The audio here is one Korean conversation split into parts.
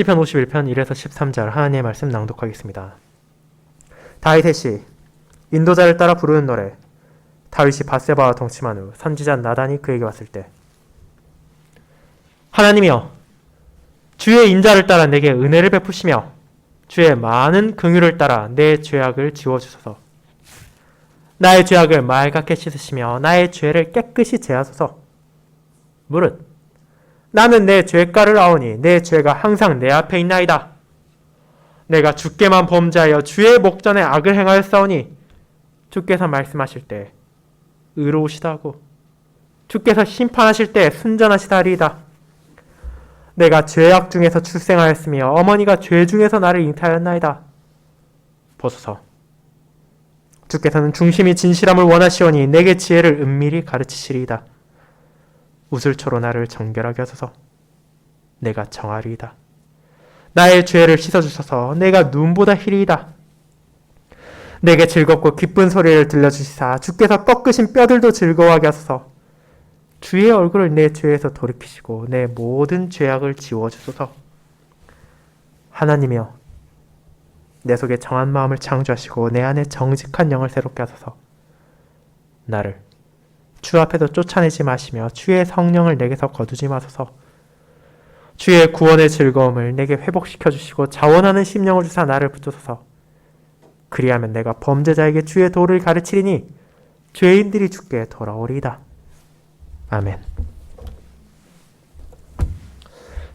시편 51편 1에서 13절 하나님의 말씀 낭독하겠습니다. 다윗의 시, 인도자를 따라 부르는 노래. 다윗이 밧세바와 동침한 후 선지자 나단이 그에게 왔을 때, 하나님이여, 주의 인자를 따라 내게 은혜를 베푸시며 주의 많은 긍휼을 따라 내 죄악을 지워주소서. 나의 죄악을 말갛게 씻으시며 나의 죄를 깨끗이 제하소서. 무릇 나는 내 죄가를 아오니 내 죄가 항상 내 앞에 있나이다. 내가 주께만 범죄하여 주의 목전에 악을 행하였사오니 주께서 말씀하실 때 의로우시다고 주께서 심판하실 때 순전하시다리이다. 내가 죄악 중에서 출생하였으며 어머니가 죄 중에서 나를 잉태하였나이다. 보소서. 주께서는 중심이 진실함을 원하시오니 내게 지혜를 은밀히 가르치시리이다. 우슬초로 나를 정결하게 하소서. 내가 정하리이다. 나의 죄를 씻어주소서. 내가 눈보다 희리이다. 내게 즐겁고 기쁜 소리를 들려주시사 주께서 꺾으신 뼈들도 즐거워하게 하소서. 주의 얼굴을 내 죄에서 돌이키시고 내 모든 죄악을 지워주소서. 하나님이여, 내 속에 정한 마음을 창조하시고 내 안에 정직한 영을 새롭게 하소서. 나를 주 앞에서 쫓아내지 마시며 주의 성령을 내게서 거두지 마소서. 주의 구원의 즐거움을 내게 회복시켜 주시고 자원하는 심령을 주사 나를 붙여소서. 그리하면 내가 범죄자에게 주의 도를 가르치리니 죄인들이 주께 돌아오리이다. 아멘.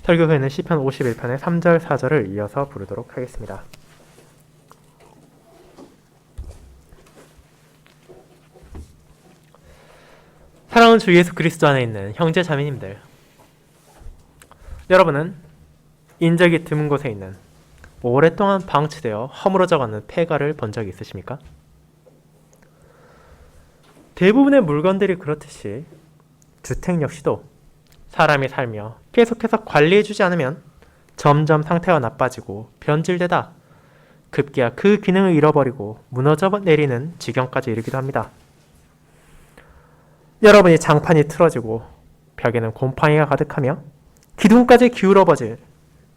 설교 후에는 시편 51편의 3절 4절을 이어서 부르도록 하겠습니다. 사랑하는 주 예수 그리스도 안에 있는 형제 자매님들, 여러분은 인적이 드문 곳에 있는 오랫동안 방치되어 허물어져가는 폐가를 본 적이 있으십니까? 대부분의 물건들이 그렇듯이 주택 역시도 사람이 살며 계속해서 관리해주지 않으면 점점 상태가 나빠지고 변질되다 급기야 그 기능을 잃어버리고 무너져 내리는 지경까지 이르기도 합니다. 여러분이 장판이 틀어지고 벽에는 곰팡이가 가득하며 기둥까지 기울어버질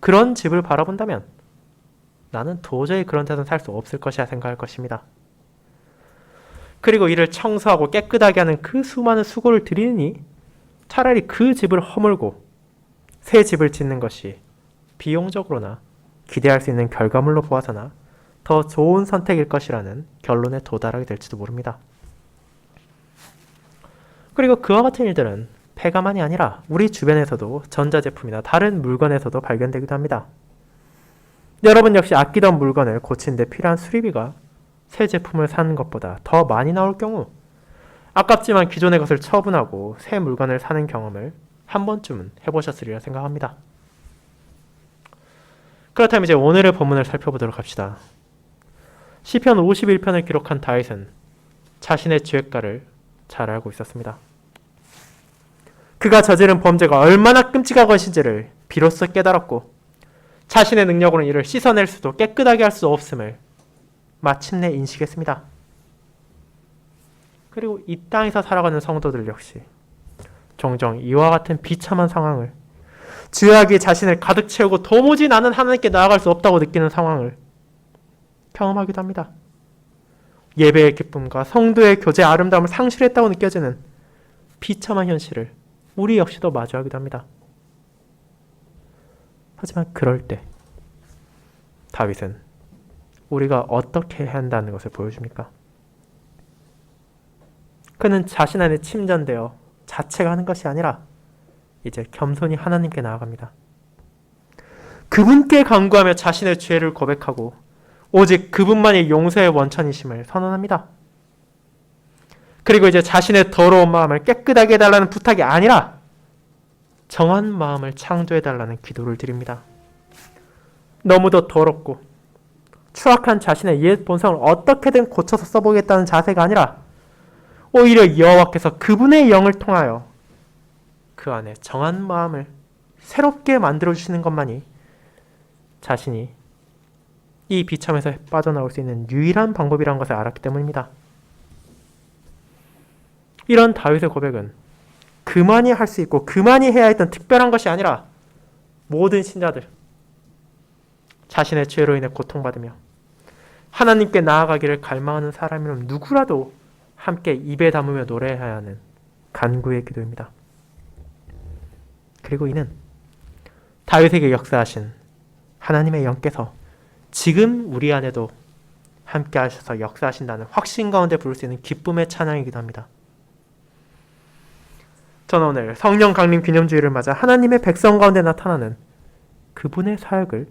그런 집을 바라본다면 나는 도저히 그런 데서는 살 수 없을 것이라 생각할 것입니다. 그리고 이를 청소하고 깨끗하게 하는 그 수많은 수고를 들이니 차라리 그 집을 허물고 새 집을 짓는 것이 비용적으로나 기대할 수 있는 결과물로 보아서나 더 좋은 선택일 것이라는 결론에 도달하게 될지도 모릅니다. 그리고 그와 같은 일들은 폐가만이 아니라 우리 주변에서도 전자제품이나 다른 물건에서도 발견되기도 합니다. 여러분 역시 아끼던 물건을 고치는 데 필요한 수리비가 새 제품을 사는 것보다 더 많이 나올 경우 아깝지만 기존의 것을 처분하고 새 물건을 사는 경험을 한 번쯤은 해보셨으리라 생각합니다. 그렇다면 이제 오늘의 본문을 살펴보도록 합시다. 시편 51편을 기록한 다윗은 자신의 죄가를 잘 알고 있었습니다. 그가 저지른 범죄가 얼마나 끔찍한 것인지를 비로소 깨달았고 자신의 능력으로는 이를 씻어낼 수도 깨끗하게 할 수 없음을 마침내 인식했습니다. 그리고 이 땅에서 살아가는 성도들 역시 종종 이와 같은 비참한 상황을, 죄악이 자신을 가득 채우고 도무지 나는 하나님께 나아갈 수 없다고 느끼는 상황을 경험하기도 합니다. 예배의 기쁨과 성도의 교제의 아름다움을 상실했다고 느껴지는 비참한 현실을 우리 역시도 마주하기도 합니다. 하지만 그럴 때 다윗은 우리가 어떻게 해야 한다는 것을 보여줍니까? 그는 자신 안에 침전되어 자책하는 하는 것이 아니라 이제 겸손히 하나님께 나아갑니다. 그분께 간구하며 자신의 죄를 고백하고 오직 그분만이 용서의 원천이심을 선언합니다. 그리고 이제 자신의 더러운 마음을 깨끗하게 해달라는 부탁이 아니라 정한 마음을 창조해달라는 기도를 드립니다. 너무도 더럽고 추악한 자신의 옛 본성을 어떻게든 고쳐서 써보겠다는 자세가 아니라 오히려 여호와께서 그분의 영을 통하여 그 안에 정한 마음을 새롭게 만들어주시는 것만이 자신이 이 비참에서 빠져나올 수 있는 유일한 방법이라는 것을 알았기 때문입니다. 이런 다윗의 고백은 그만이 할 수 있고 그만이 해야 했던 특별한 것이 아니라 모든 신자들, 자신의 죄로 인해 고통받으며 하나님께 나아가기를 갈망하는 사람이라면 누구라도 함께 입에 담으며 노래해야 하는 간구의 기도입니다. 그리고 이는 다윗에게 역사하신 하나님의 영께서 지금 우리 안에도 함께 하셔서 역사하신다는 확신 가운데 부를 수 있는 기쁨의 찬양이기도 합니다. 저는 오늘 성령 강림 기념주일을 맞아 하나님의 백성 가운데 나타나는 그분의 사역을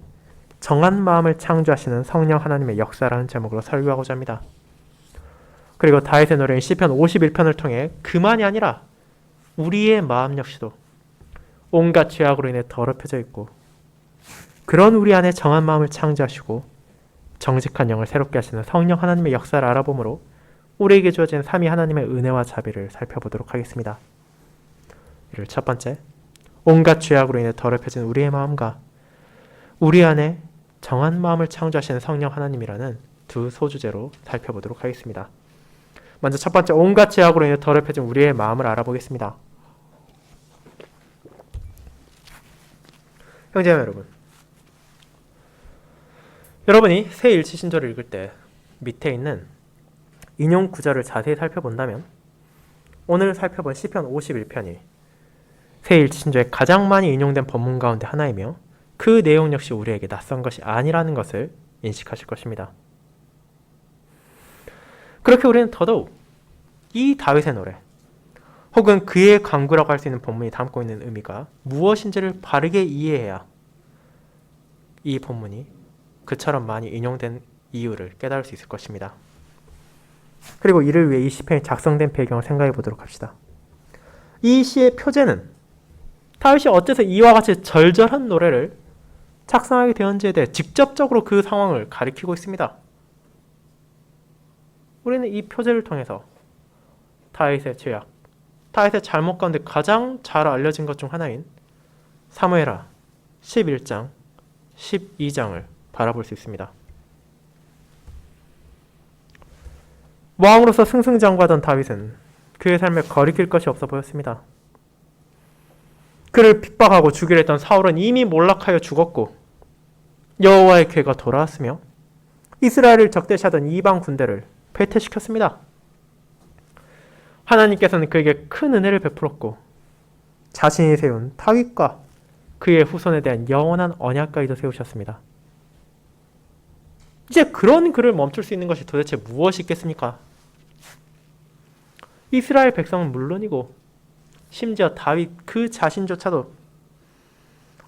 정한 마음을 창조하시는 성령 하나님의 역사라는 제목으로 설교하고자 합니다. 그리고 다윗의 노래인 시편 51편을 통해 그만이 아니라 우리의 마음 역시도 온갖 죄악으로 인해 더럽혀져 있고 그런 우리 안에 정한 마음을 창조하시고 정직한 영을 새롭게 하시는 성령 하나님의 역사를 알아보므로 우리에게 주어진 삼위 하나님의 은혜와 자비를 살펴보도록 하겠습니다. 이를 첫 번째, 온갖 죄악으로 인해 더럽혀진 우리의 마음과 우리 안에 정한 마음을 창조하시는 성령 하나님이라는 두 소주제로 살펴보도록 하겠습니다. 먼저 첫 번째, 온갖 죄악으로 인해 더럽혀진 우리의 마음을 알아보겠습니다. 형제자매 여러분, 여러분이 새 일치신조를 읽을 때 밑에 있는 인용 구절을 자세히 살펴본다면 오늘 살펴본 시편 51편이 새 일치신조에 가장 많이 인용된 본문 가운데 하나이며 그 내용 역시 우리에게 낯선 것이 아니라는 것을 인식하실 것입니다. 그렇게 우리는 더더욱 이 다윗의 노래 혹은 그의 간구라고 할 수 있는 본문이 담고 있는 의미가 무엇인지를 바르게 이해해야 이 본문이 그처럼 많이 인용된 이유를 깨달을 수 있을 것입니다. 그리고 이를 위해 이 시편이 작성된 배경을 생각해 보도록 합시다. 이 시의 표제는 다윗이 어째서 이와 같이 절절한 노래를 작성하게 되었는지에 대해 직접적으로 그 상황을 가리키고 있습니다. 우리는 이 표제를 통해서 다윗의 죄악, 다윗의 잘못 가운데 가장 잘 알려진 것 중 하나인 사무엘하 11장, 12장을 바라볼 수 있습니다. 왕으로서 승승장구하던 다윗은 그의 삶에 거리낄 것이 없어 보였습니다. 그를 핍박하고 죽이려 했던 사울은 이미 몰락하여 죽었고 여호와의 궤가 돌아왔으며 이스라엘을 적대시하던 이방 군대를 패퇴시켰습니다. 하나님께서는 그에게 큰 은혜를 베풀었고 자신이 세운 다윗과 그의 후손에 대한 영원한 언약까지도 세우셨습니다. 이제 그런 그를 멈출 수 있는 것이 도대체 무엇이 있겠습니까? 이스라엘 백성은 물론이고 심지어 다윗 그 자신조차도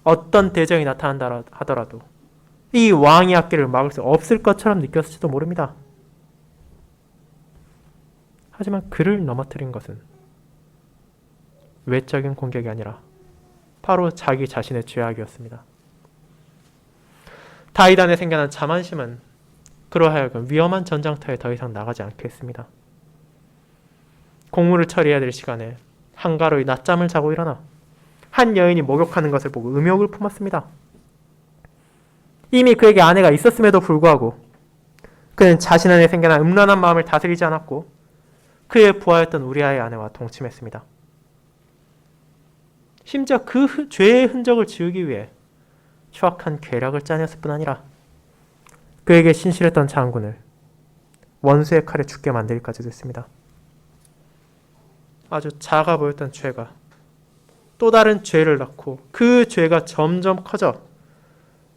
어떤 대적이 나타난다 하더라도 이 왕의 앞길을 막을 수 없을 것처럼 느꼈을지도 모릅니다. 하지만 그를 넘어뜨린 것은 외적인 공격이 아니라 바로 자기 자신의 죄악이었습니다. 다윗 안에 생겨난 자만심은 그로 하여금 위험한 전장터에 더 이상 나가지 않게 했습니다. 공무를 처리해야 될 시간에 한가로이 낮잠을 자고 일어나 한 여인이 목욕하는 것을 보고 음욕을 품었습니다. 이미 그에게 아내가 있었음에도 불구하고 그는 자신 안에 생겨난 음란한 마음을 다스리지 않았고 그의 부하였던 우리아의 아내와 동침했습니다. 심지어 그 죄의 흔적을 지우기 위해 추악한 계략을 짜냈을 뿐 아니라 그에게 신실했던 장군을 원수의 칼에 죽게 만들기까지도 했습니다. 아주 작아 보였던 죄가 또 다른 죄를 낳고 그 죄가 점점 커져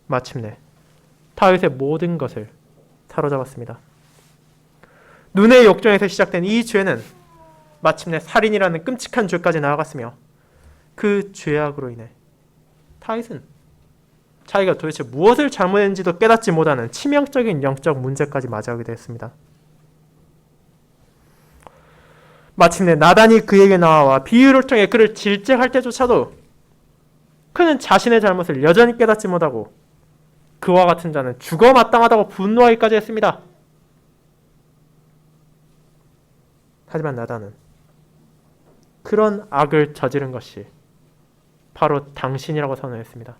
마침내 다윗의 모든 것을 사로잡았습니다. 눈의 욕정에서 시작된 이 죄는 마침내 살인이라는 끔찍한 죄까지 나아갔으며 그 죄악으로 인해 다윗은 자기가 도대체 무엇을 잘못했는지도 깨닫지 못하는 치명적인 영적 문제까지 맞이하게 되었습니다. 마침내 나단이 그에게 나와 비유를 통해 그를 질책할 때조차도 그는 자신의 잘못을 여전히 깨닫지 못하고 그와 같은 자는 죽어 마땅하다고 분노하기까지 했습니다. 하지만 나단은 그런 악을 저지른 것이 바로 당신이라고 선언했습니다.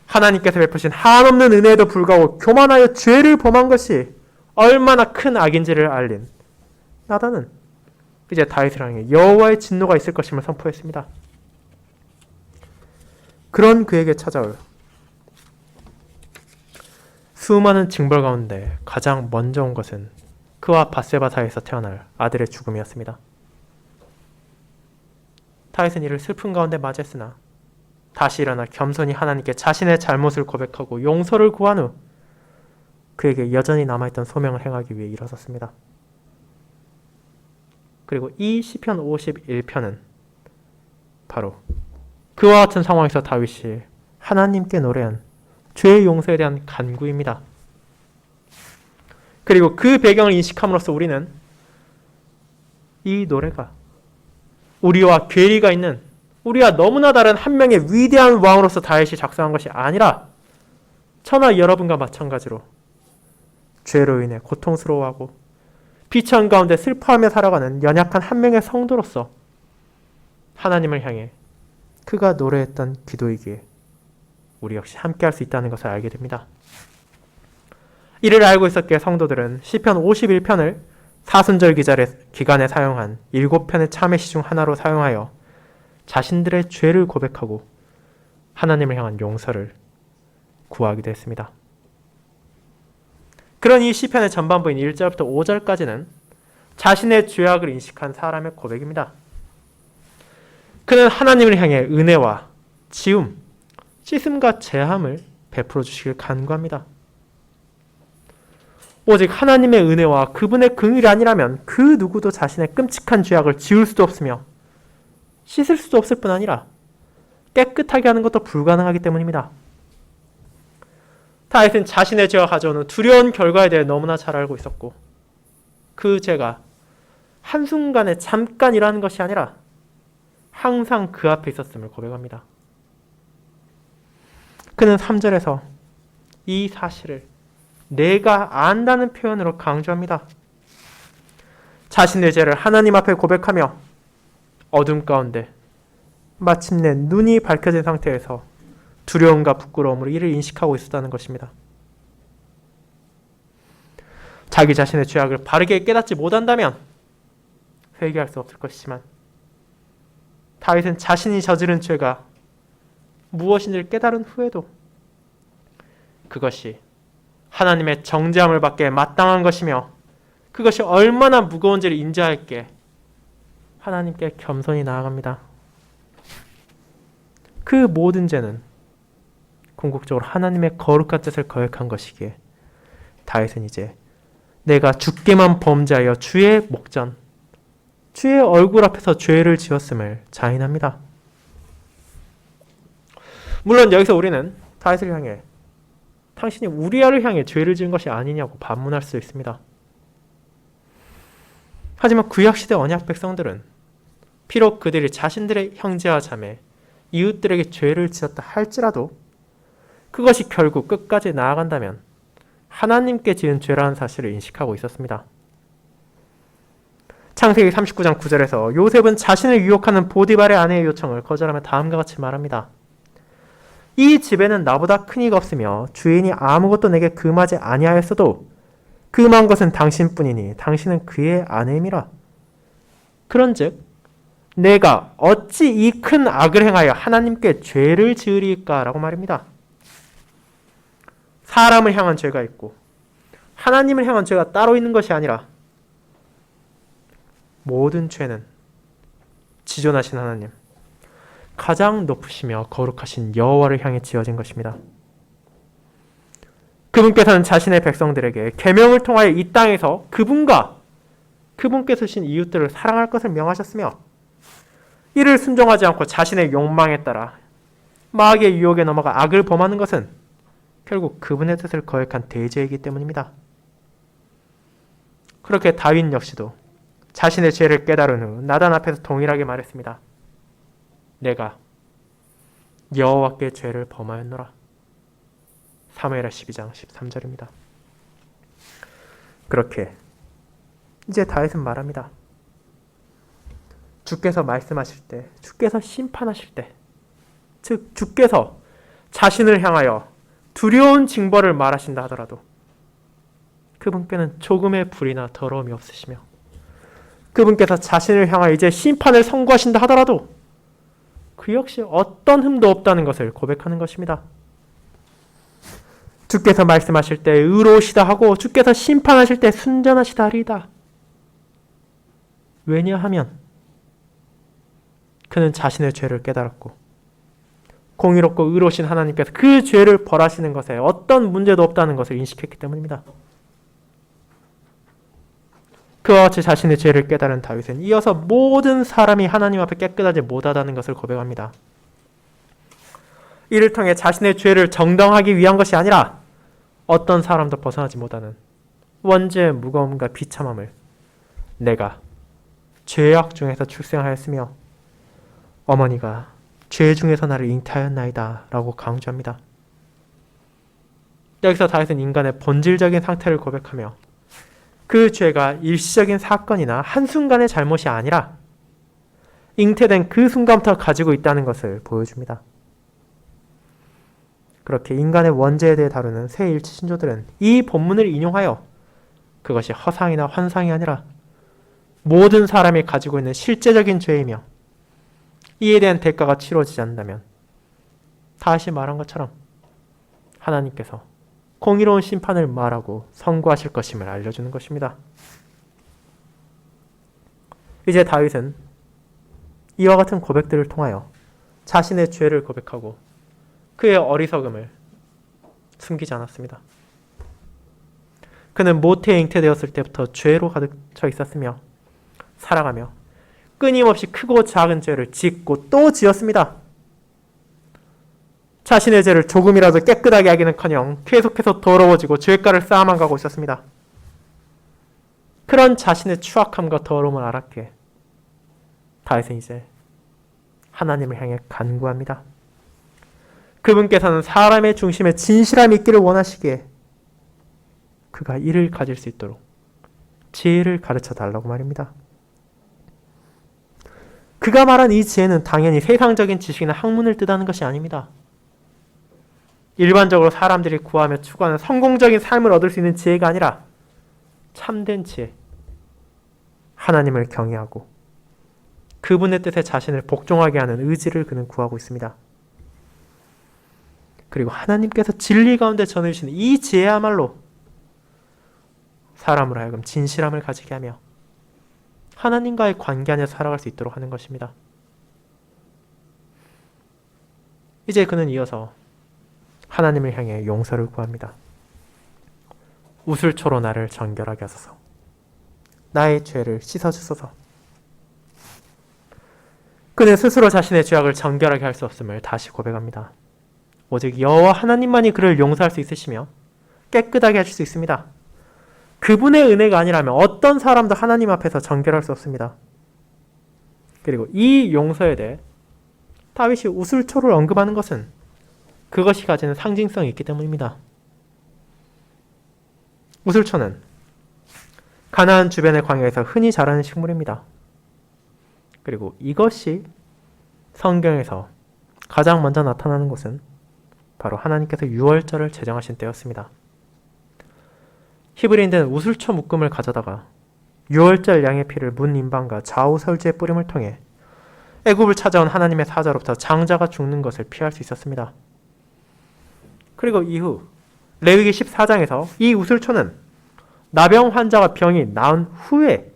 하나님께서 베푸신 한없는 은혜에도 불구하고 교만하여 죄를 범한 것이 얼마나 큰 악인지를 알린 나단은 이제 다윗을 향해 여호와의 진노가 있을 것임을 선포했습니다. 그런 그에게 찾아올 수많은 징벌 가운데 가장 먼저 온 것은 그와 밧세바 사이에서 태어날 아들의 죽음이었습니다. 다윗은 이를 슬픔 가운데 맞이했으나 다시 일어나 겸손히 하나님께 자신의 잘못을 고백하고 용서를 구한 후 그에게 여전히 남아있던 소명을 행하기 위해 일어섰습니다. 그리고 이 시편 51편은 바로 그와 같은 상황에서 다윗이 하나님께 노래한 죄의 용서에 대한 간구입니다. 그리고 그 배경을 인식함으로써 우리는 이 노래가 우리와 괴리가 있는, 우리와 너무나 다른 한 명의 위대한 왕으로서 다윗이 작성한 것이 아니라 저나 여러분과 마찬가지로 죄로 인해 고통스러워하고 비천 가운데 슬퍼하며 살아가는 연약한 한 명의 성도로서 하나님을 향해 그가 노래했던 기도이기에 우리 역시 함께할 수 있다는 것을 알게 됩니다. 이를 알고 있었기에 성도들은 시편 51편을 사순절 기간에 사용한 7편의 참회시 중 하나로 사용하여 자신들의 죄를 고백하고 하나님을 향한 용서를 구하기도 했습니다. 그런 이 시편의 전반부인 1절부터 5절까지는 자신의 죄악을 인식한 사람의 고백입니다. 그는 하나님을 향해 은혜와 지움, 씻음과 제함을 베풀어 주시길 간구합니다. 오직 하나님의 은혜와 그분의 긍휼이 아니라면 그 누구도 자신의 끔찍한 죄악을 지울 수도 없으며 씻을 수도 없을 뿐 아니라 깨끗하게 하는 것도 불가능하기 때문입니다. 다윗은 자신의 죄가 가져오는 두려운 결과에 대해 너무나 잘 알고 있었고 그 죄가 한순간에 잠깐 일어나는 것이 아니라 항상 그 앞에 있었음을 고백합니다. 그는 3절에서 이 사실을 내가 안다는 표현으로 강조합니다. 자신의 죄를 하나님 앞에 고백하며 어둠 가운데 마침내 눈이 밝혀진 상태에서 두려움과 부끄러움으로 이를 인식하고 있었다는 것입니다. 자기 자신의 죄악을 바르게 깨닫지 못한다면 회개할 수 없을 것이지만 다윗은 자신이 저지른 죄가 무엇인지를 깨달은 후에도 그것이 하나님의 정죄함을 받게 마땅한 것이며 그것이 얼마나 무거운지를 인지하였기에 하나님께 겸손히 나아갑니다. 그 모든 죄는 궁극적으로 하나님의 거룩한 뜻을 거역한 것이기에 다윗은 이제 내가 주께만 범죄하여 주의 목전, 주의 얼굴 앞에서 죄를 지었음을 자인합니다. 물론 여기서 우리는 다윗을 향해 당신이 우리아를 향해 죄를 지은 것이 아니냐고 반문할 수 있습니다. 하지만 구약시대 언약 백성들은 비록 그들이 자신들의 형제와 자매, 이웃들에게 죄를 지었다 할지라도 그것이 결국 끝까지 나아간다면 하나님께 지은 죄라는 사실을 인식하고 있었습니다. 창세기 39장 9절에서 요셉은 자신을 유혹하는 보디발의 아내의 요청을 거절하며 다음과 같이 말합니다. 이 집에는 나보다 큰 이가 없으며 주인이 아무것도 내게 금하지 아니하였어도 금한 것은 당신뿐이니 당신은 그의 아내임이라. 그런즉 내가 어찌 이 큰 악을 행하여 하나님께 죄를 지으리까? 라고 말입니다. 사람을 향한 죄가 있고 하나님을 향한 죄가 따로 있는 것이 아니라 모든 죄는 지존하신 하나님, 가장 높으시며 거룩하신 여호와를 향해 지어진 것입니다. 그분께서는 자신의 백성들에게 계명을 통하여 이 땅에서 그분과 그분께서 주신 이웃들을 사랑할 것을 명하셨으며 이를 순종하지 않고 자신의 욕망에 따라 마귀의 유혹에 넘어가 악을 범하는 것은 결국 그분의 뜻을 거역한 대죄이기 때문입니다. 그렇게 다윗 역시도 자신의 죄를 깨달은 후 나단 앞에서 동일하게 말했습니다. 내가 여호와께 죄를 범하였노라. 사무엘하 12장 13절입니다. 그렇게 이제 다윗은 말합니다. 주께서 말씀하실 때, 주께서 심판하실 때, 즉 주께서 자신을 향하여 두려운 징벌을 말하신다 하더라도 그분께는 조금의 불이나 더러움이 없으시며 그분께서 자신을 향하여 이제 심판을 선고하신다 하더라도 그 역시 어떤 흠도 없다는 것을 고백하는 것입니다. 주께서 말씀하실 때 의로우시다 하고 주께서 심판하실 때 순전하시다 하리이다. 왜냐하면 그는 자신의 죄를 깨달았고 공의롭고 의로우신 하나님께서 그 죄를 벌하시는 것에 어떤 문제도 없다는 것을 인식했기 때문입니다. 그와 같이 자신의 죄를 깨달은 다윗은 이어서 모든 사람이 하나님 앞에 깨끗하지 못하다는 것을 고백합니다. 이를 통해 자신의 죄를 정당하기 위한 것이 아니라 어떤 사람도 벗어나지 못하는 원죄의 무거움과 비참함을 내가 죄악 중에서 출생하였으며 어머니가 죄 중에서 나를 잉태하였나이다 라고 강조합니다. 여기서 다윗은 인간의 본질적인 상태를 고백하며 그 죄가 일시적인 사건이나 한순간의 잘못이 아니라 잉태된 그 순간부터 가지고 있다는 것을 보여줍니다. 그렇게 인간의 원죄에 대해 다루는 새 일치 신조들은 이 본문을 인용하여 그것이 허상이나 환상이 아니라 모든 사람이 가지고 있는 실제적인 죄이며 이에 대한 대가가 치러지지 않는다면 다시 말한 것처럼 하나님께서 공의로운 심판을 말하고 선고하실 것임을 알려주는 것입니다. 이제 다윗은 이와 같은 고백들을 통하여 자신의 죄를 고백하고 그의 어리석음을 숨기지 않았습니다. 그는 모태에 잉태되었을 때부터 죄로 가득 차 있었으며 살아가며 끊임없이 크고 작은 죄를 짓고 또 지었습니다. 자신의 죄를 조금이라도 깨끗하게 하기는커녕 계속해서 더러워지고 죄가를 쌓아만 가고 있었습니다. 그런 자신의 추악함과 더러움을 알았기에 다윗은 이제 하나님을 향해 간구합니다. 그분께서는 사람의 중심에 진실함이 있기를 원하시기에 그가 이를 가질 수 있도록 지혜를 가르쳐 달라고 말입니다. 그가 말한 이 지혜는 당연히 세상적인 지식이나 학문을 뜻하는 것이 아닙니다. 일반적으로 사람들이 구하며 추구하는 성공적인 삶을 얻을 수 있는 지혜가 아니라 참된 지혜, 하나님을 경외하고 그분의 뜻에 자신을 복종하게 하는 의지를 그는 구하고 있습니다. 그리고 하나님께서 진리 가운데 전해주시는 이 지혜야말로 사람으로 하여금 진실함을 가지게 하며 하나님과의 관계 안에 살아갈 수 있도록 하는 것입니다. 이제 그는 이어서 하나님을 향해 용서를 구합니다. 우슬초로 나를 정결하게 하소서. 나의 죄를 씻어주소서. 그는 스스로 자신의 죄악을 정결하게 할 수 없음을 다시 고백합니다. 오직 여호와 하나님만이 그를 용서할 수 있으시며 깨끗하게 하실 수 있습니다. 그분의 은혜가 아니라면 어떤 사람도 하나님 앞에서 정결할 수 없습니다. 그리고 이 용서에 대해 다윗이 우슬초를 언급하는 것은 그것이 가지는 상징성이 있기 때문입니다. 우슬초는 가나안 주변의 광야에서 흔히 자라는 식물입니다. 그리고 이것이 성경에서 가장 먼저 나타나는 것은 바로 하나님께서 유월절을 제정하신 때였습니다. 히브리인들은 우슬초 묶음을 가져다가 유월절 양의 피를 문 인방과 좌우 설주의 뿌림을 통해 애굽을 찾아온 하나님의 사자로부터 장자가 죽는 것을 피할 수 있었습니다. 그리고 이후 레위기 14장에서 이 우슬초는 나병 환자가 병이 나은 후에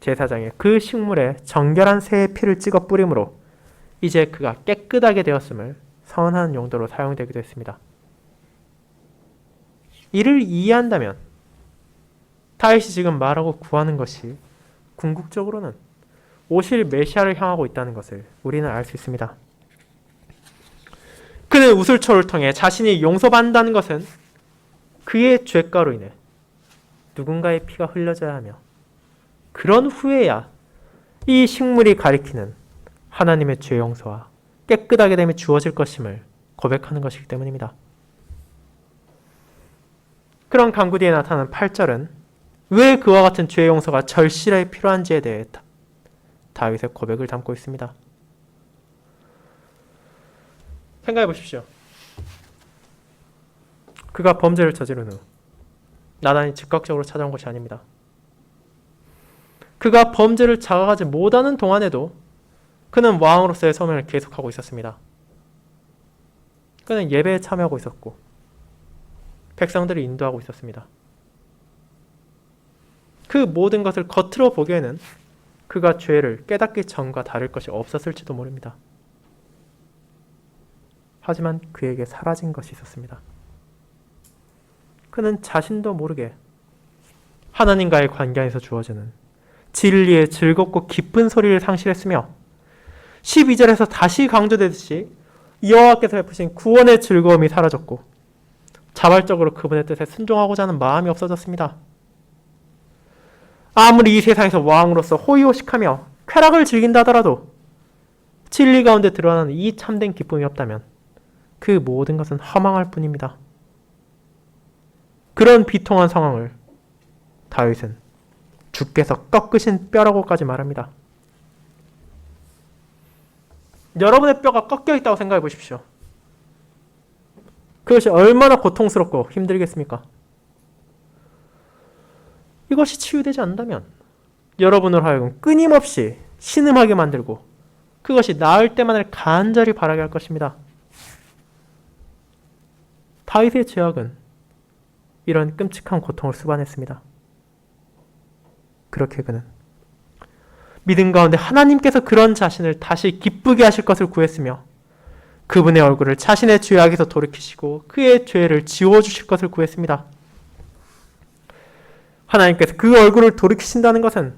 제사장이 그 식물에 정결한 새의 피를 찍어 뿌림으로 이제 그가 깨끗하게 되었음을 선언하는 용도로 사용되기도 했습니다. 이를 이해한다면 다윗이 지금 말하고 구하는 것이 궁극적으로는 오실 메시아를 향하고 있다는 것을 우리는 알 수 있습니다. 그는 우슬초를 통해 자신이 용서받는다는 것은 그의 죄가로 인해 누군가의 피가 흘려져야 하며 그런 후에야 이 식물이 가리키는 하나님의 죄 용서와 깨끗하게 됨이 주어질 것임을 고백하는 것이기 때문입니다. 그런 간구 뒤에 나타나는 8절은 왜 그와 같은 죄 용서가 절실하게 필요한지에 대해 다윗의 고백을 담고 있습니다. 생각해 보십시오. 그가 범죄를 저지른 후 나단이 즉각적으로 찾아온 것이 아닙니다. 그가 범죄를 자각하지 못하는 동안에도 그는 왕으로서의 소명을 계속하고 있었습니다. 그는 예배에 참여하고 있었고 백성들을 인도하고 있었습니다. 그 모든 것을 겉으로 보기에는 그가 죄를 깨닫기 전과 다를 것이 없었을지도 모릅니다. 하지만 그에게 사라진 것이 있었습니다. 그는 자신도 모르게 하나님과의 관계 안에서 주어지는 진리의 즐겁고 기쁜 소리를 상실했으며 12절에서 다시 강조되듯이 여호와께서 베푸신 구원의 즐거움이 사라졌고 자발적으로 그분의 뜻에 순종하고자 하는 마음이 없어졌습니다. 아무리 이 세상에서 왕으로서 호의호식하며 쾌락을 즐긴다 하더라도 진리 가운데 드러나는 이 참된 기쁨이 없다면 그 모든 것은 허망할 뿐입니다. 그런 비통한 상황을 다윗은 주께서 꺾으신 뼈라고까지 말합니다. 여러분의 뼈가 꺾여 있다고 생각해 보십시오. 그것이 얼마나 고통스럽고 힘들겠습니까? 이것이 치유되지 않는다면 여러분을 하여금 끊임없이 신음하게 만들고 그것이 나을 때만을 간절히 바라게 할 것입니다. 다윗의 죄악은 이런 끔찍한 고통을 수반했습니다. 그렇게 그는 믿음 가운데 하나님께서 그런 자신을 다시 기쁘게 하실 것을 구했으며 그분의 얼굴을 자신의 죄악에서 돌이키시고 그의 죄를 지워주실 것을 구했습니다. 하나님께서 그 얼굴을 돌이키신다는 것은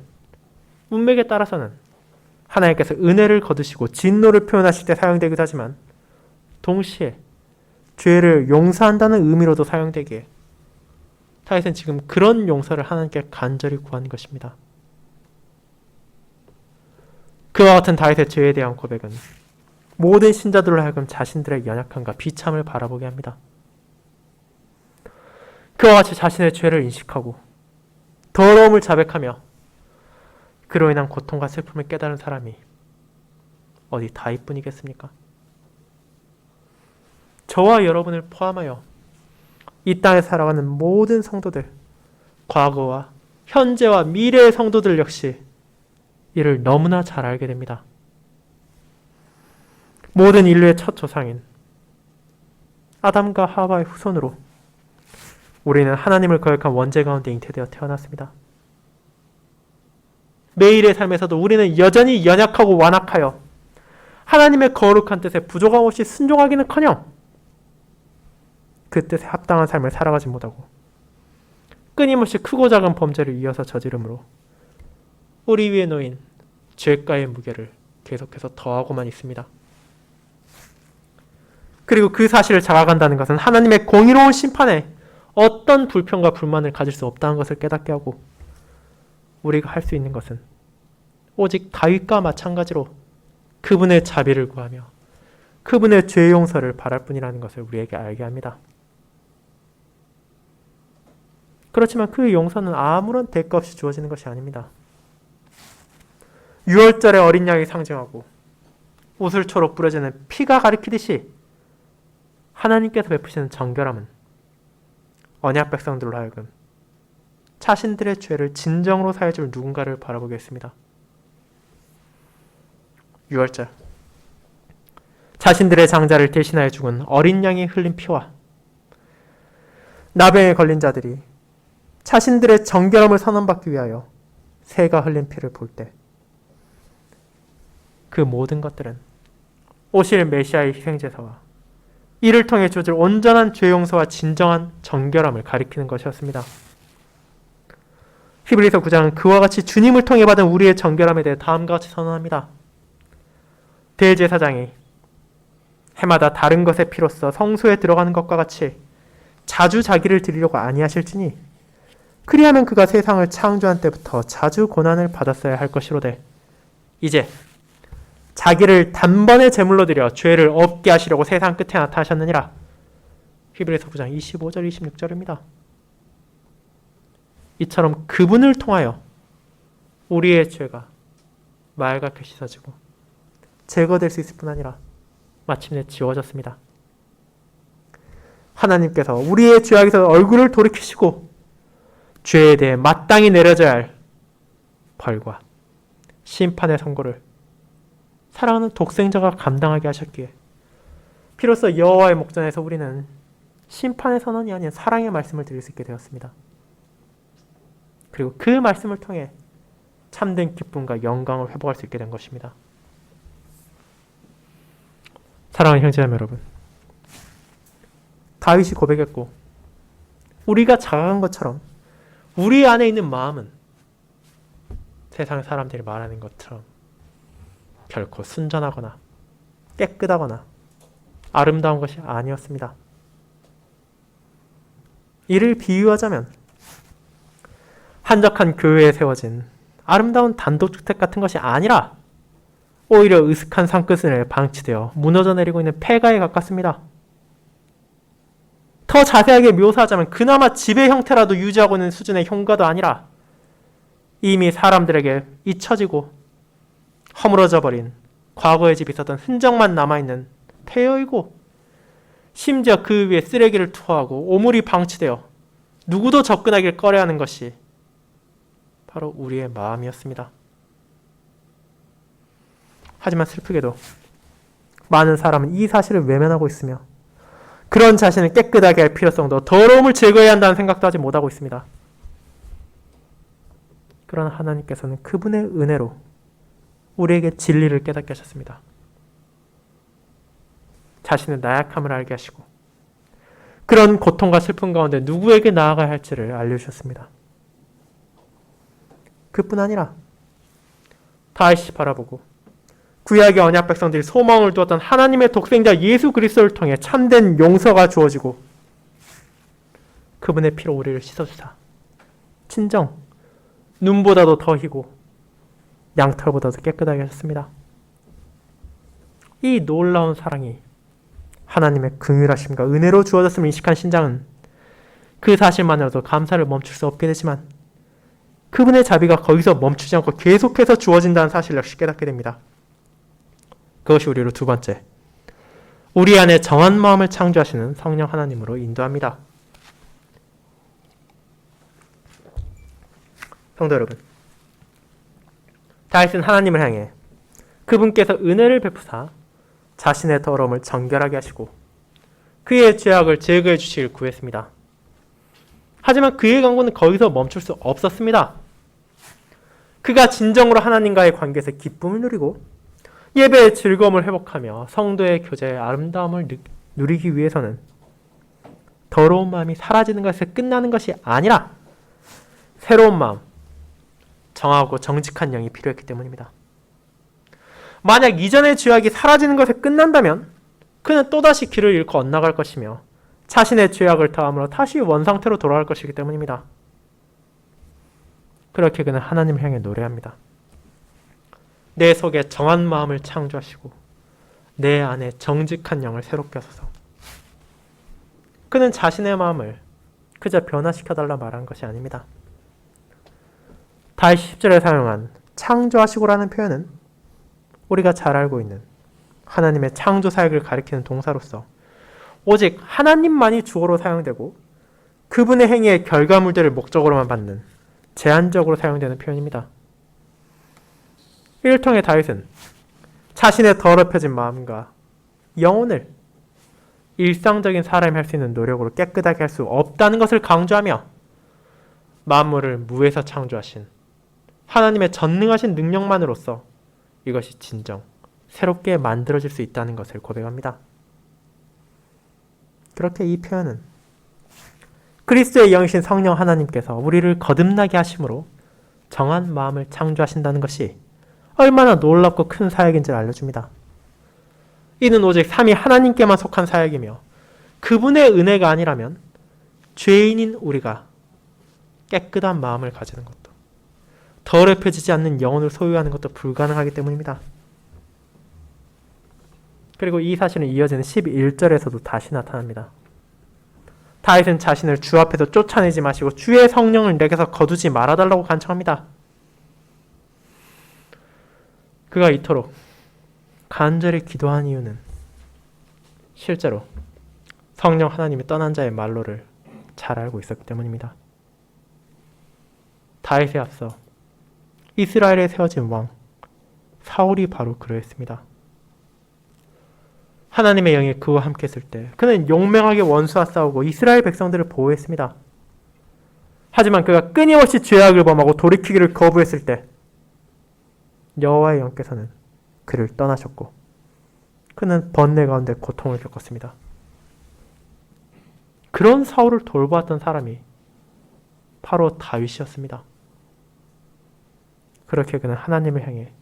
문맥에 따라서는 하나님께서 은혜를 거두시고 진노를 표현하실 때 사용되기도 하지만 동시에 죄를 용서한다는 의미로도 사용되기에 다윗은 지금 그런 용서를 하나님께 간절히 구하는 것입니다. 그와 같은 다윗의 죄에 대한 고백은 모든 신자들로 하여금 자신들의 연약함과 비참을 바라보게 합니다. 그와 같이 자신의 죄를 인식하고 더러움을 자백하며 그로 인한 고통과 슬픔을 깨달은 사람이 어디 다윗뿐이겠습니까? 저와 여러분을 포함하여 이 땅에 살아가는 모든 성도들, 과거와 현재와 미래의 성도들 역시 이를 너무나 잘 알게 됩니다. 모든 인류의 첫 조상인 아담과 하와의 후손으로 우리는 하나님을 거역한 원죄 가운데 잉태되어 태어났습니다. 매일의 삶에서도 우리는 여전히 연약하고 완악하여 하나님의 거룩한 뜻에 부족함 없이 순종하기는커녕 그 뜻에 합당한 삶을 살아가지 못하고 끊임없이 크고 작은 범죄를 이어서 저지름으로 우리 위에 놓인 죄가의 무게를 계속해서 더하고만 있습니다. 그리고 그 사실을 자각한다는 것은 하나님의 공의로운 심판에 어떤 불평과 불만을 가질 수 없다는 것을 깨닫게 하고 우리가 할 수 있는 것은 오직 다윗과 마찬가지로 그분의 자비를 구하며 그분의 죄 용서를 바랄 뿐이라는 것을 우리에게 알게 합니다. 그렇지만 그 용서는 아무런 대가 없이 주어지는 것이 아닙니다. 6월절의 어린 양이 상징하고 우슬초록 뿌려지는 피가 가리키듯이 하나님께서 베푸시는 정결함은 언약 백성들로 하여금 자신들의 죄를 진정으로 사해줄 누군가를 바라보게 했습니다. 6월절 자신들의 장자를 대신하여 죽은 어린 양이 흘린 피와 나병에 걸린 자들이 자신들의 정결함을 선언받기 위하여 새가 흘린 피를 볼 때 그 모든 것들은 오실 메시아의 희생제사와 이를 통해 주어질 온전한 죄 용서와 진정한 정결함을 가리키는 것이었습니다. 히브리서 9장은 그와 같이 주님을 통해 받은 우리의 정결함에 대해 다음과 같이 선언합니다. 대제사장이 해마다 다른 것의 피로써 성소에 들어가는 것과 같이 자주 자기를 드리려고 아니하실지니 그리하면 그가 세상을 창조한 때부터 자주 고난을 받았어야 할 것이로되 이제 자기를 단번에 제물로 드려 죄를 없게 하시려고 세상 끝에 나타나셨느니라. 히브리서 9장 25절 26절입니다. 이처럼 그분을 통하여 우리의 죄가 맑게 씻어지고 제거될 수 있을 뿐 아니라 마침내 지워졌습니다. 하나님께서 우리의 죄악에서 얼굴을 돌이키시고 죄에 대해 마땅히 내려져야 할 벌과 심판의 선고를 사랑하는 독생자가 감당하게 하셨기에 비로소 여호와의 목전에서 우리는 심판의 선언이 아닌 사랑의 말씀을 드릴 수 있게 되었습니다. 그리고 그 말씀을 통해 참된 기쁨과 영광을 회복할 수 있게 된 것입니다. 사랑하는 형제자매 여러분, 다윗이 고백했고 우리가 자각한 것처럼 우리 안에 있는 마음은 세상 사람들이 말하는 것처럼 결코 순전하거나 깨끗하거나 아름다운 것이 아니었습니다. 이를 비유하자면 한적한 교회에 세워진 아름다운 단독주택 같은 것이 아니라 오히려 으슥한 산끝을 방치되어 무너져 내리고 있는 폐가에 가깝습니다. 더 자세하게 묘사하자면 그나마 집의 형태라도 유지하고 있는 수준의 형가도 아니라 이미 사람들에게 잊혀지고 허물어져 버린 과거의 집이 있었던 흔적만 남아있는 폐허이고 심지어 그 위에 쓰레기를 투하하고 오물이 방치되어 누구도 접근하길 꺼려하는 것이 바로 우리의 마음이었습니다. 하지만 슬프게도 많은 사람은 이 사실을 외면하고 있으며 그런 자신을 깨끗하게 할 필요성도 더러움을 제거해야 한다는 생각도 하지 못하고 있습니다. 그러나 하나님께서는 그분의 은혜로 우리에게 진리를 깨닫게 하셨습니다. 자신의 나약함을 알게 하시고 그런 고통과 슬픔 가운데 누구에게 나아가야 할지를 알려주셨습니다. 그뿐 아니라 다윗이 바라보고 구약의 언약 백성들이 소망을 두었던 하나님의 독생자 예수 그리스도를 통해 참된 용서가 주어지고 그분의 피로 우리를 씻어주사 친정 눈보다도 더 희고 양털보다도 깨끗하게 하셨습니다. 이 놀라운 사랑이 하나님의 긍휼하심과 은혜로 주어졌음을 인식한 신장은 그 사실만으로도 감사를 멈출 수 없게 되지만 그분의 자비가 거기서 멈추지 않고 계속해서 주어진다는 사실을 역시 깨닫게 됩니다. 그것이 우리로 두 번째, 우리 안에 정한 마음을 창조하시는 성령 하나님으로 인도합니다. 성도 여러분, 다윗은 하나님을 향해 그분께서 은혜를 베푸사 자신의 더러움을 정결하게 하시고 그의 죄악을 제거해 주시길 구했습니다. 하지만 그의 간구는 거기서 멈출 수 없었습니다. 그가 진정으로 하나님과의 관계에서 기쁨을 누리고 예배의 즐거움을 회복하며 성도의 교제의 아름다움을 누리기 위해서는 더러운 마음이 사라지는 것에서 끝나는 것이 아니라 새로운 마음, 정하고 정직한 영이 필요했기 때문입니다. 만약 이전의 죄악이 사라지는 것에 끝난다면 그는 또다시 길을 잃고 엇나갈 것이며 자신의 죄악을 더함으로 다시 원상태로 돌아갈 것이기 때문입니다. 그렇게 그는 하나님을 향해 노래합니다. 내 속에 정한 마음을 창조하시고 내 안에 정직한 영을 새롭게 하소서. 그는 자신의 마음을 그저 변화시켜달라 말한 것이 아닙니다. 다윗 10절에 사용한 창조하시고라는 표현은 우리가 잘 알고 있는 하나님의 창조 사역을 가리키는 동사로서 오직 하나님만이 주어로 사용되고 그분의 행위의 결과물들을 목적으로만 받는 제한적으로 사용되는 표현입니다. 이를 통해 다윗은 자신의 더럽혀진 마음과 영혼을 일상적인 사람이 할 수 있는 노력으로 깨끗하게 할 수 없다는 것을 강조하며 만물을 무에서 창조하신 하나님의 전능하신 능력만으로서 이것이 진정 새롭게 만들어질 수 있다는 것을 고백합니다. 그렇게 이 표현은 그리스도의 영이신 성령 하나님께서 우리를 거듭나게 하심으로 정한 마음을 창조하신다는 것이 얼마나 놀랍고 큰 사역인지를 알려줍니다. 이는 오직 삼위 하나님께만 속한 사역이며 그분의 은혜가 아니라면 죄인인 우리가 깨끗한 마음을 가지는 것도 더럽혀지지 않는 영혼을 소유하는 것도 불가능하기 때문입니다. 그리고 이 사실은 이어지는 11절에서도 다시 나타납니다. 다윗은 자신을 주 앞에서 쫓아내지 마시고 주의 성령을 내게서 거두지 말아달라고 간청합니다. 그가 이토록 간절히 기도한 이유는 실제로 성령 하나님이 떠난 자의 말로를 잘 알고 있었기 때문입니다. 다윗에 앞서 이스라엘에 세워진 왕 사울이 바로 그러했습니다. 하나님의 영이 그와 함께 했을 때 그는 용맹하게 원수와 싸우고 이스라엘 백성들을 보호했습니다. 하지만 그가 끊임없이 죄악을 범하고 돌이키기를 거부했을 때 여호와의 영께서는 그를 떠나셨고 그는 번뇌 가운데 고통을 겪었습니다. 그런 사울을 돌보았던 사람이 바로 다윗이었습니다. 그렇게 그는 하나님을 향해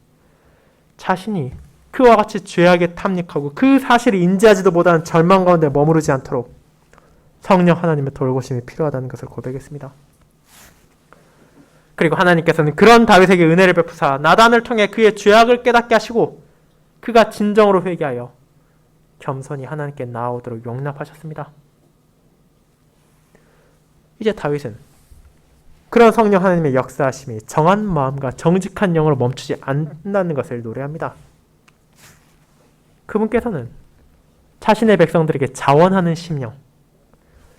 자신이 그와 같이 죄악에 탐닉하고 그 사실을 인지하지도 못하는 절망 가운데 머무르지 않도록 성령 하나님의 돌보심이 필요하다는 것을 고백했습니다. 그리고 하나님께서는 그런 다윗에게 은혜를 베푸사 나단을 통해 그의 죄악을 깨닫게 하시고 그가 진정으로 회개하여 겸손히 하나님께 나아오도록 용납하셨습니다. 이제 다윗은 그런 성령 하나님의 역사하심이 정한 마음과 정직한 영으로 멈추지 않는다는 것을 노래합니다. 그분께서는 자신의 백성들에게 자원하는 심령,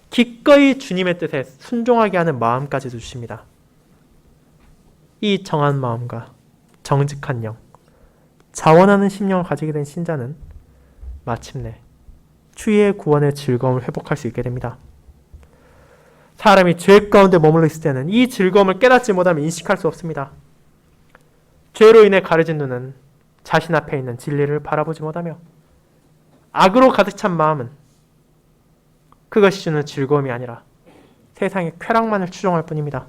기꺼이 주님의 뜻에 순종하게 하는 마음까지 주십니다. 이 정한 마음과 정직한 영, 자원하는 심령을 가지게 된 신자는 마침내 주의 구원의 즐거움을 회복할 수 있게 됩니다. 사람이 죄 가운데 머물러 있을 때는 이 즐거움을 깨닫지 못하면 인식할 수 없습니다. 죄로 인해 가려진 눈은 자신 앞에 있는 진리를 바라보지 못하며 악으로 가득 찬 마음은 그것이 주는 즐거움이 아니라 세상의 쾌락만을 추종할 뿐입니다.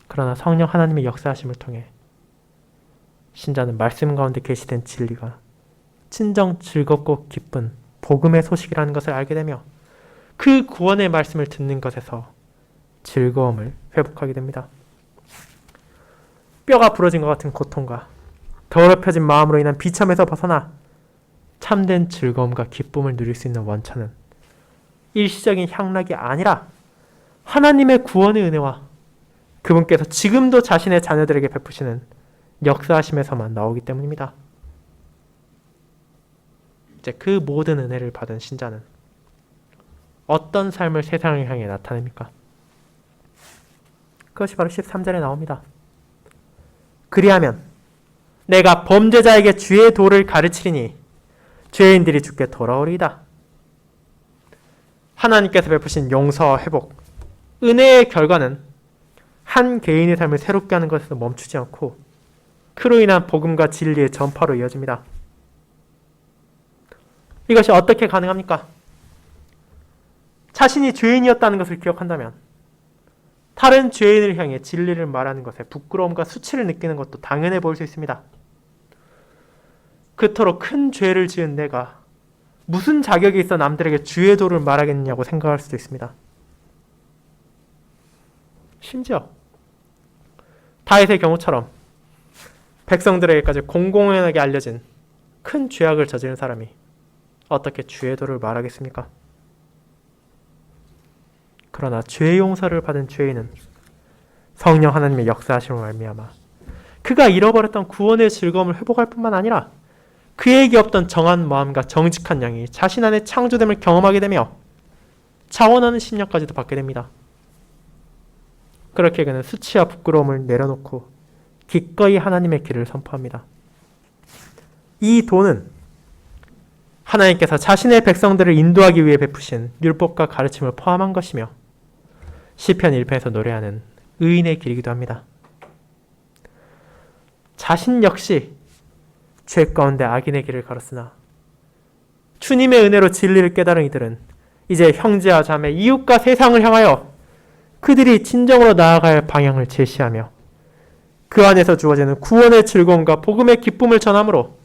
그러나 성령 하나님의 역사하심을 통해 신자는 말씀 가운데 계시된 진리가 진정 즐겁고 기쁜 복음의 소식이라는 것을 알게 되며 그 구원의 말씀을 듣는 것에서 즐거움을 회복하게 됩니다. 뼈가 부러진 것 같은 고통과 더럽혀진 마음으로 인한 비참에서 벗어나 참된 즐거움과 기쁨을 누릴 수 있는 원천은 일시적인 향락이 아니라 하나님의 구원의 은혜와 그분께서 지금도 자신의 자녀들에게 베푸시는 역사하심에서만 나오기 때문입니다. 이제 그 모든 은혜를 받은 신자는 어떤 삶을 세상을 향해 나타냅니까? 그것이 바로 13절에 나옵니다. 그리하면 내가 범죄자에게 주의 도를 가르치리니 죄인들이 주께 돌아오리이다. 하나님께서 베푸신 용서와 회복, 은혜의 결과는 한 개인의 삶을 새롭게 하는 것에서 멈추지 않고 그로 인한 복음과 진리의 전파로 이어집니다. 이것이 어떻게 가능합니까? 자신이 죄인이었다는 것을 기억한다면 다른 죄인을 향해 진리를 말하는 것에 부끄러움과 수치를 느끼는 것도 당연해 보일 수 있습니다. 그토록 큰 죄를 지은 내가 무슨 자격이 있어 남들에게 주의 도를 말하겠느냐고 생각할 수도 있습니다. 심지어 다윗의 경우처럼 백성들에게까지 공공연하게 알려진 큰 죄악을 저지른 사람이 어떻게 주의 도를 말하겠습니까? 그러나 죄 용서를 받은 죄인은 성령 하나님의 역사하심을 말미암아 그가 잃어버렸던 구원의 즐거움을 회복할 뿐만 아니라 그에게 없던 정한 마음과 정직한 영이 자신 안에 창조됨을 경험하게 되며 자원하는 심령까지도 받게 됩니다. 그렇게 그는 수치와 부끄러움을 내려놓고 기꺼이 하나님의 길을 선포합니다. 이 도는 하나님께서 자신의 백성들을 인도하기 위해 베푸신 율법과 가르침을 포함한 것이며 시편 1편에서 노래하는 의인의 길이기도 합니다. 자신 역시 죄 가운데 악인의 길을 걸었으나 주님의 은혜로 진리를 깨달은 이들은 이제 형제와 자매, 이웃과 세상을 향하여 그들이 진정으로 나아가야 할 방향을 제시하며 그 안에서 주어지는 구원의 즐거움과 복음의 기쁨을 전함으로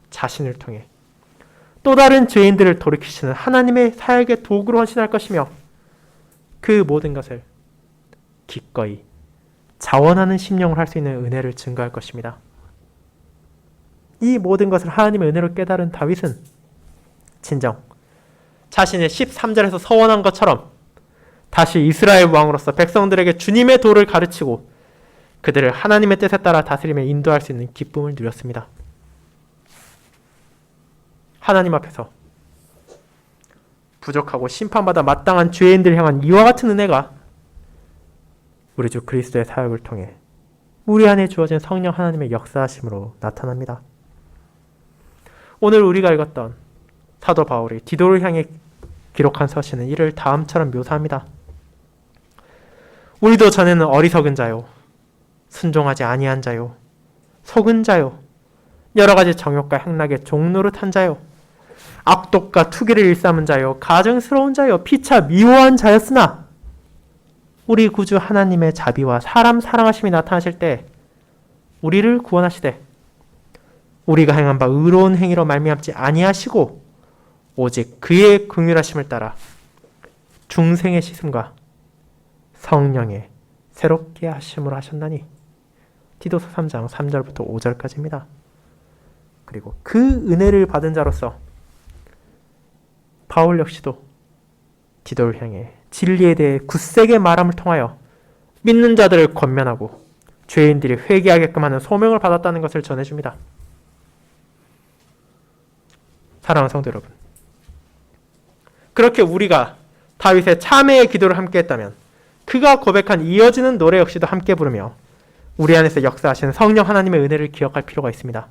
자신을 통해 또 다른 죄인들을 돌이키시는 하나님의 사역의 도구로 헌신할 것이며 그 모든 것을 기꺼이 자원하는 심령을 할 수 있는 은혜를 증거할 것입니다. 이 모든 것을 하나님의 은혜로 깨달은 다윗은 진정 자신의 13절에서 서원한 것처럼 다시 이스라엘 왕으로서 백성들에게 주님의 도를 가르치고 그들을 하나님의 뜻에 따라 다스리며 인도할 수 있는 기쁨을 누렸습니다. 하나님 앞에서 부족하고 심판받아 마땅한 죄인들을 향한 이와 같은 은혜가 우리 주 그리스도의 사역을 통해 우리 안에 주어진 성령 하나님의 역사하심으로 나타납니다. 오늘 우리가 읽었던 사도 바울이 디도를 향해 기록한 서신은 이를 다음처럼 묘사합니다. 우리도 전에는 어리석은 자요, 순종하지 아니한 자요, 속은 자요, 여러 가지 정욕과 행락의 종노릇한 자요, 악독과 투기를 일삼은 자요, 가증스러운 자요, 피차 미워한 자였으나 우리 구주 하나님의 자비와 사람 사랑하심이 나타나실 때 우리를 구원하시되 우리가 행한 바 의로운 행위로 말미암지 아니하시고 오직 그의 긍휼하심을 따라 중생의 씻음과 성령의 새롭게 하심으로 하셨나니. 디도서 3장 3절부터 5절까지입니다. 그리고 그 은혜를 받은 자로서 바울 역시도 디도를 향해 진리에 대해 굳세게 말함을 통하여 믿는 자들을 권면하고 죄인들이 회개하게끔 하는 소명을 받았다는 것을 전해줍니다. 사랑하는 성도 여러분, 그렇게 우리가 다윗의 참회의 기도를 함께 했다면 그가 고백한 이어지는 노래 역시도 함께 부르며 우리 안에서 역사하시는 성령 하나님의 은혜를 기억할 필요가 있습니다.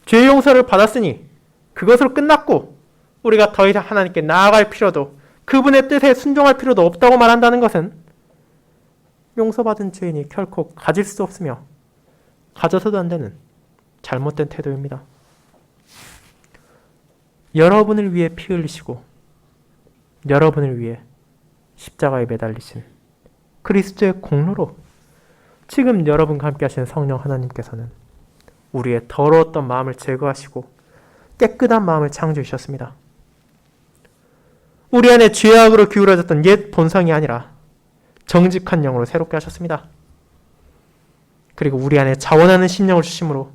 죄 용서를 받았으니 그것으로 끝났고 우리가 더 이상 하나님께 나아갈 필요도 그분의 뜻에 순종할 필요도 없다고 말한다는 것은 용서받은 죄인이 결코 가질 수 없으며 가져서도 안 되는 잘못된 태도입니다. 여러분을 위해 피 흘리시고 여러분을 위해 십자가에 매달리신 그리스도의 공로로 지금 여러분과 함께 하시는 성령 하나님께서는 우리의 더러웠던 마음을 제거하시고 깨끗한 마음을 창조해 주셨습니다. 우리 안에 죄악으로 기울어졌던 옛 본성이 아니라 정직한 영으로 새롭게 하셨습니다. 그리고 우리 안에 자원하는 심령을 주심으로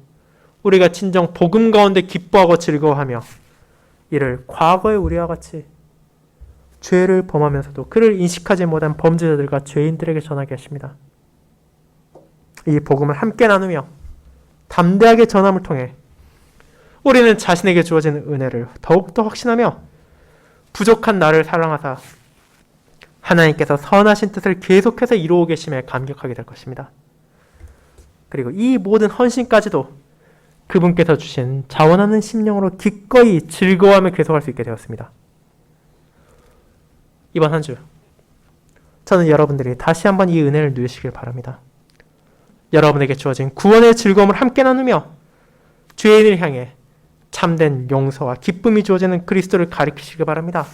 우리가 진정 복음 가운데 기뻐하고 즐거워하며 이를 과거의 우리와 같이 죄를 범하면서도 그를 인식하지 못한 범죄자들과 죄인들에게 전하게 하십니다. 이 복음을 함께 나누며 담대하게 전함을 통해 우리는 자신에게 주어진 은혜를 더욱더 확신하며 부족한 나를 사랑하사 하나님께서 선하신 뜻을 계속해서 이루고 계심에 감격하게 될 것입니다. 그리고 이 모든 헌신까지도 그분께서 주신 자원하는 심령으로 기꺼이 즐거워하며 계속할 수 있게 되었습니다. 이번 한 주 저는 여러분들이 다시 한번 이 은혜를 누리시길 바랍니다. 여러분에게 주어진 구원의 즐거움을 함께 나누며 죄인을 향해 참된 용서와 기쁨이 주어지는 그리스도를 가리키시기 바랍니다.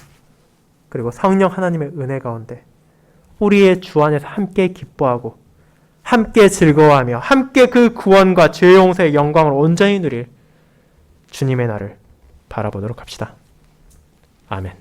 그리고 성령 하나님의 은혜 가운데 우리의 주 안에서 함께 기뻐하고 함께 즐거워하며 함께 그 구원과 죄 용서의 영광을 온전히 누릴 주님의 날을 바라보도록 합시다. 아멘.